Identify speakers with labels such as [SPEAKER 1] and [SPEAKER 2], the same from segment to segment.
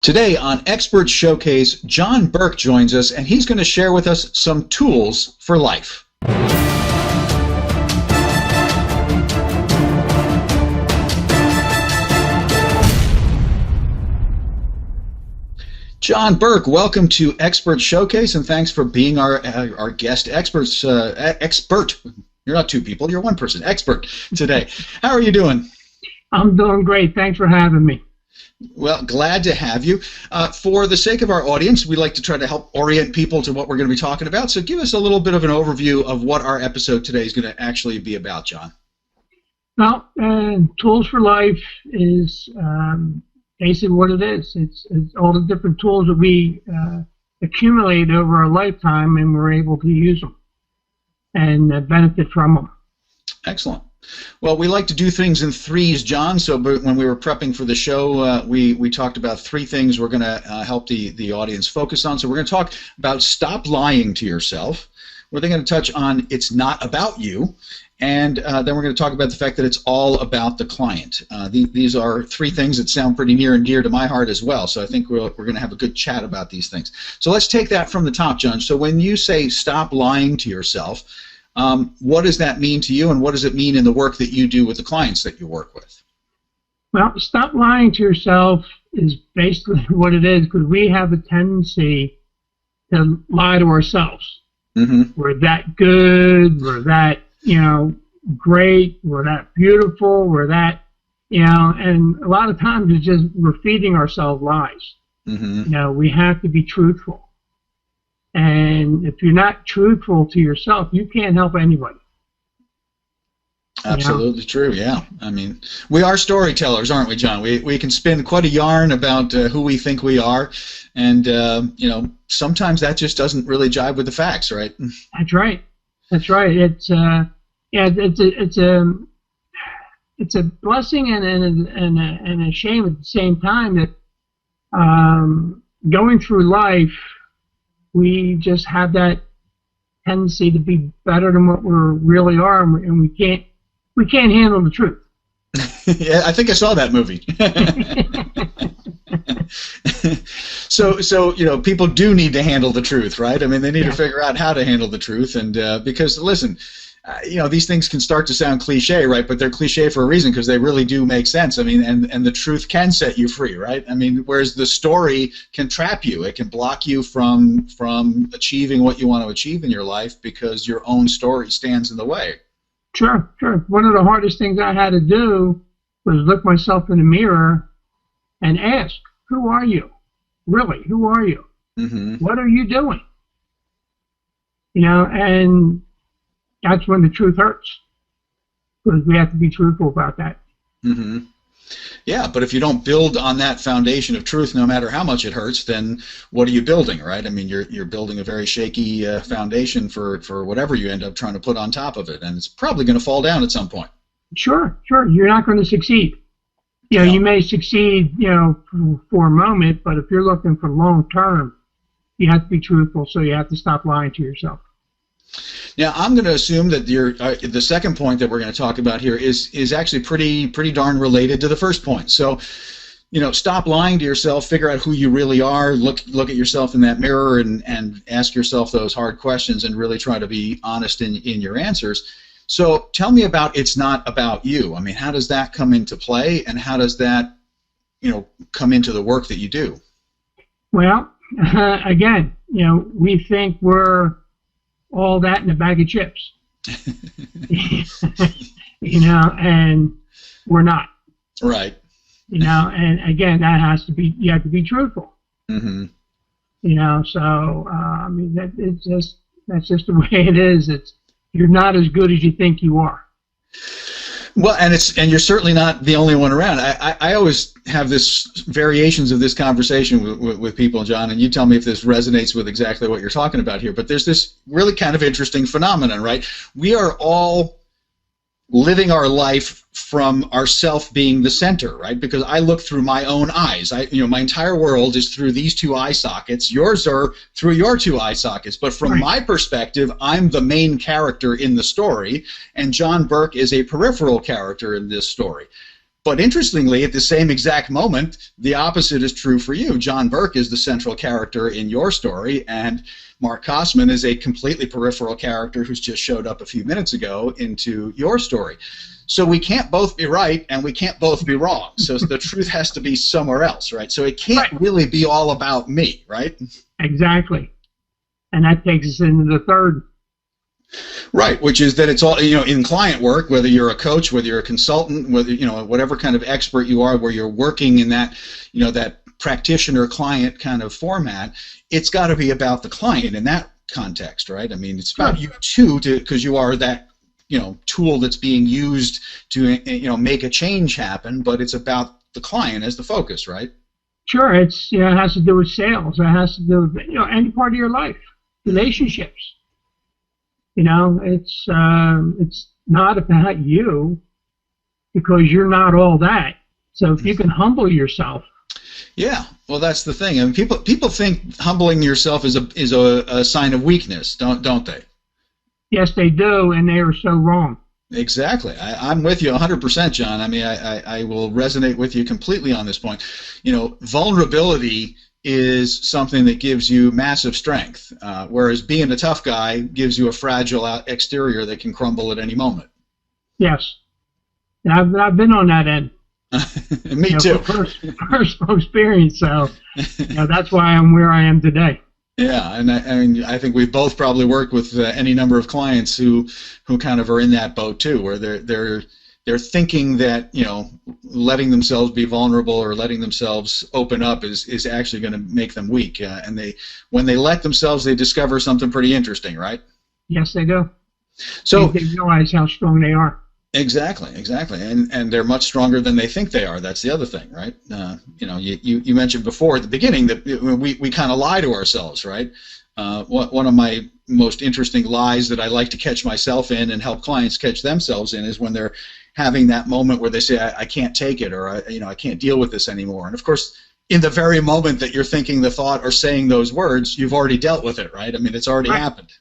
[SPEAKER 1] Today on Expert Showcase, John Burke joins us, and he's going to share with us some tools for life. John Burke, welcome to Expert Showcase, and thanks for being our guest expert. You're not two people, you're one person, expert today. How are you doing?
[SPEAKER 2] I'm doing great. Thanks for having me.
[SPEAKER 1] Well, glad to have you. For the sake of our audience, we like to try to help orient people to what we're going to be talking about. So give us a little bit of an overview of what our episode today is going to actually be about, John.
[SPEAKER 2] Well, Tools for Life is basically what it is. It's all the different tools that we accumulate over our lifetime, and we're able to use them and benefit from them.
[SPEAKER 1] Excellent. Well, we like to do things in threes, John, so when we were prepping for the show, we talked about three things we're going to help the audience focus on. So we're going to talk about stop lying to yourself. We're then going to touch on it's not about you, and then we're going to talk about the fact that it's all about the client. These are three things that sound pretty near and dear to my heart as well, so I think we're going to have a good chat about these things. So let's take that from the top, John. So when you say stop lying to yourself, what does that mean to you, and what does it mean in the work that you do with the clients that you work with?
[SPEAKER 2] Well, stop lying to yourself is basically what it is, because we have a tendency to lie to ourselves. Mm-hmm. We're that good, we're that, great, we're that beautiful, we're that, and a lot of times it's just we're feeding ourselves lies. Mm-hmm. We have to be truthful. And if you're not truthful to yourself, you can't help anybody.
[SPEAKER 1] Absolutely true, yeah. I mean, we are storytellers, aren't we, John? We can spin quite a yarn about who we think we are, and, sometimes that just doesn't really jive with the facts, right?
[SPEAKER 2] That's right. That's right. It's a blessing and a shame at the same time that going through life, we just have that tendency to be better than what we really are, and we can't handle the truth.
[SPEAKER 1] Yeah, I think I saw that movie. So people do need to handle the truth, right? I mean, they need to figure out how to handle the truth, and because listen, these things can start to sound cliche, right? But they're cliche for a reason, because they really do make sense. I mean, and the truth can set you free, right? I mean, whereas the story can trap you. It can block you from achieving what you want to achieve in your life because your own story stands in the way.
[SPEAKER 2] Sure. One of the hardest things I had to do was look myself in the mirror and ask, who are you? Really, who are you? Mm-hmm. What are you doing? And that's when the truth hurts, because we have to be truthful about that.
[SPEAKER 1] Mm-hmm. Yeah, but if you don't build on that foundation of truth, no matter how much it hurts, then what are you building, right? I mean, you're building a very shaky foundation for whatever you end up trying to put on top of it, and it's probably going to fall down at some point. Sure.
[SPEAKER 2] You're not going to succeed. You may succeed, for a moment, but if you're looking for long term, you have to be truthful, so you have to stop lying to yourself.
[SPEAKER 1] Now, I'm going to assume that the second point that we're going to talk about here is actually pretty darn related to the first point. So, stop lying to yourself, figure out who you really are, look at yourself in that mirror, and ask yourself those hard questions, and really try to be honest in your answers. So, tell me about it's not about you. I mean, how does that come into play, and how does that, come into the work that you do?
[SPEAKER 2] Well, again, we think we're all that in a bag of chips, and we're not.
[SPEAKER 1] Right.
[SPEAKER 2] And again, that has to be, you have to be truthful. Mm-hmm. So I mean, that's just the way it is. You're not as good as you think you are.
[SPEAKER 1] Well, and you're certainly not the only one around. I always have this variations of this conversation with people, John, and you tell me if this resonates with exactly what you're talking about here. But there's this really kind of interesting phenomenon, right? We are all living our life from ourself being the center, right? Because I look through my own eyes. My entire world is through these two eye sockets. Yours are through your two eye sockets. But from my perspective, I'm the main character in the story, and John Burke is a peripheral character in this story. But interestingly, at the same exact moment, the opposite is true for you. John Burke is the central character in your story, and Mark Kosman is a completely peripheral character who's just showed up a few minutes ago into your story. So we can't both be right, and we can't both be wrong. So the truth has to be somewhere else, right? So it can't really be all about me, right? Exactly.
[SPEAKER 2] And that takes us into the third.
[SPEAKER 1] Right, which is that it's all, in client work, whether you're a coach, whether you're a consultant, whether, whatever kind of expert you are, where you're working in that, that practitioner-client kind of format, it's got to be about the client in that context, right? I mean, it's about you too, because you are that, tool that's being used to, make a change happen, but it's about the client as the focus, right?
[SPEAKER 2] Sure, it has to do with sales. It has to do with, any part of your life, relationships. It's not about you, because you're not all that. So if you can humble yourself.
[SPEAKER 1] Yeah, well, that's the thing. I mean, people think humbling yourself is a sign of weakness, don't they?
[SPEAKER 2] Yes, they do, and they are so wrong.
[SPEAKER 1] Exactly. I'm with you 100%, John. I mean, I will resonate with you completely on this point. Vulnerability is something that gives you massive strength, whereas being a tough guy gives you a fragile exterior that can crumble at any moment.
[SPEAKER 2] Yes, and I've been on that end.
[SPEAKER 1] Me too.
[SPEAKER 2] Personal experience, so that's why I'm where I am today.
[SPEAKER 1] Yeah, and I think we've both probably worked with any number of clients who kind of are in that boat too, where they're thinking that letting themselves be vulnerable or letting themselves open up is actually going to make them weak, and when they let themselves, they discover something pretty interesting, right?
[SPEAKER 2] Yes, they do.
[SPEAKER 1] So
[SPEAKER 2] they realize how strong they are.
[SPEAKER 1] Exactly, and they're much stronger than they think they are. That's the other thing, right? You mentioned before at the beginning that we kind of lie to ourselves, right? One of my most interesting lies that I like to catch myself in and help clients catch themselves in is when they're having that moment where they say, I can't take it, or I can't deal with this anymore. And of course, in the very moment that you're thinking the thought or saying those words, you've already dealt with it, right? I mean, it's already happened.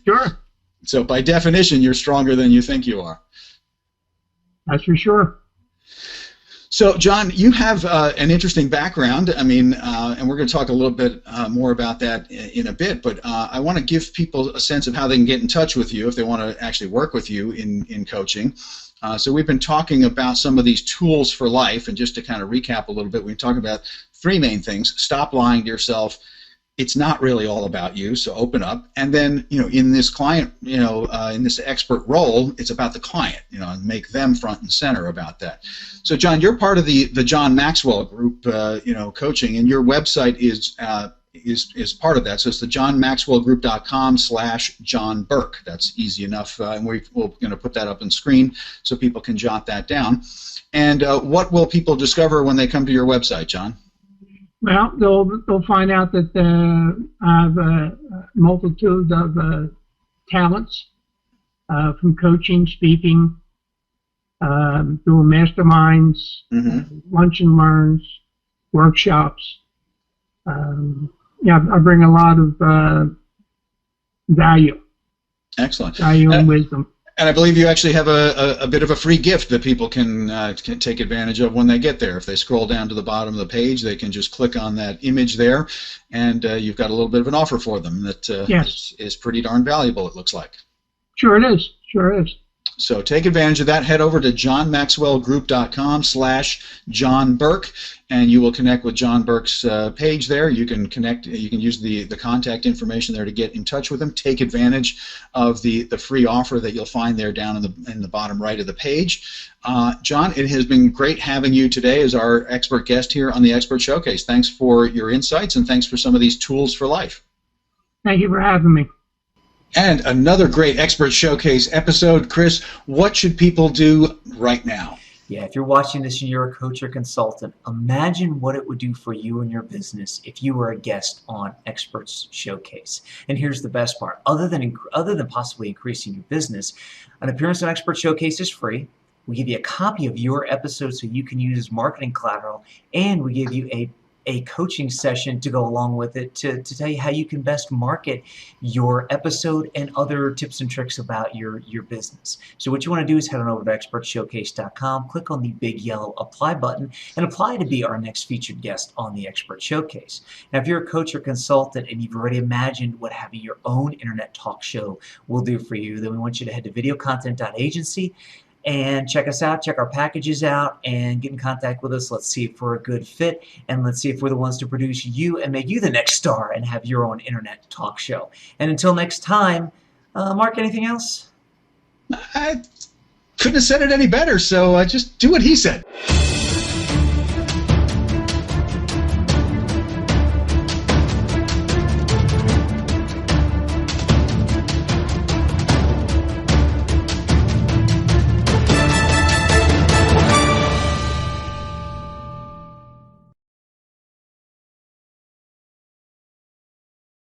[SPEAKER 2] Sure.
[SPEAKER 1] So by definition, you're stronger than you think you are.
[SPEAKER 2] That's for sure.
[SPEAKER 1] So, John, you have an interesting background. I mean, and we're going to talk a little bit more about that in a bit, but I want to give people a sense of how they can get in touch with you if they want to actually work with you in coaching. So we've been talking about some of these tools for life, and just to kind of recap a little bit, we've talked about three main things. Stop lying to yourself. It's not really all about you, so open up. And then, in this client, in this expert role, it's about the client, and make them front and center about that. So, John, you're part of the John Maxwell group, coaching, and your website is part of that. So it's the johnmaxwellgroup.com/John Burke. That's easy enough, and we're going to put that up on screen so people can jot that down. And what will people discover when they come to your website, John?
[SPEAKER 2] Well, they'll find out that I have a multitude of talents, from coaching, speaking, doing masterminds, lunch and learns, workshops. I bring a lot of value.
[SPEAKER 1] Excellent.
[SPEAKER 2] Value and wisdom.
[SPEAKER 1] And I believe you actually have a bit of a free gift that people can take advantage of when they get there. If they scroll down to the bottom of the page, they can just click on that image there, and you've got a little bit of an offer for them that is pretty darn valuable, it looks like.
[SPEAKER 2] Sure it is. Sure is.
[SPEAKER 1] So take advantage of that. Head over to johnmaxwellgroup.com/John Burke, and you will connect with John Burke's page there. You can connect. You can use the contact information there to get in touch with him. Take advantage of the free offer that you'll find there down in the bottom right of the page. John, it has been great having you today as our expert guest here on the Expert Showcase. Thanks for your insights, and thanks for some of these tools for life.
[SPEAKER 2] Thank you for having me.
[SPEAKER 1] And another great Expert Showcase episode. Chris, what should people do right now?
[SPEAKER 3] Yeah, if you're watching this and you're a coach or consultant, imagine what it would do for you and your business if you were a guest on Experts Showcase. And here's the best part. Other than possibly increasing your business, an appearance on Expert Showcase is free. We give you a copy of your episode so you can use as marketing collateral, and we give you a a coaching session to go along with it to tell you how you can best market your episode and other tips and tricks about your business. So what you want to do is head on over to expertshowcase.com, click on the big yellow apply button, and apply to be our next featured guest on the Expert Showcase. Now, if you're a coach or consultant and you've already imagined what having your own internet talk show will do for you, then we want you to head to VideoContent.Agency and check us out, check our packages out, and get in contact with us. Let's see if we're a good fit, and let's see if we're the ones to produce you and make you the next star and have your own internet talk show. And until next time, Mark, anything else?
[SPEAKER 1] I couldn't have said it any better, so just do what he said.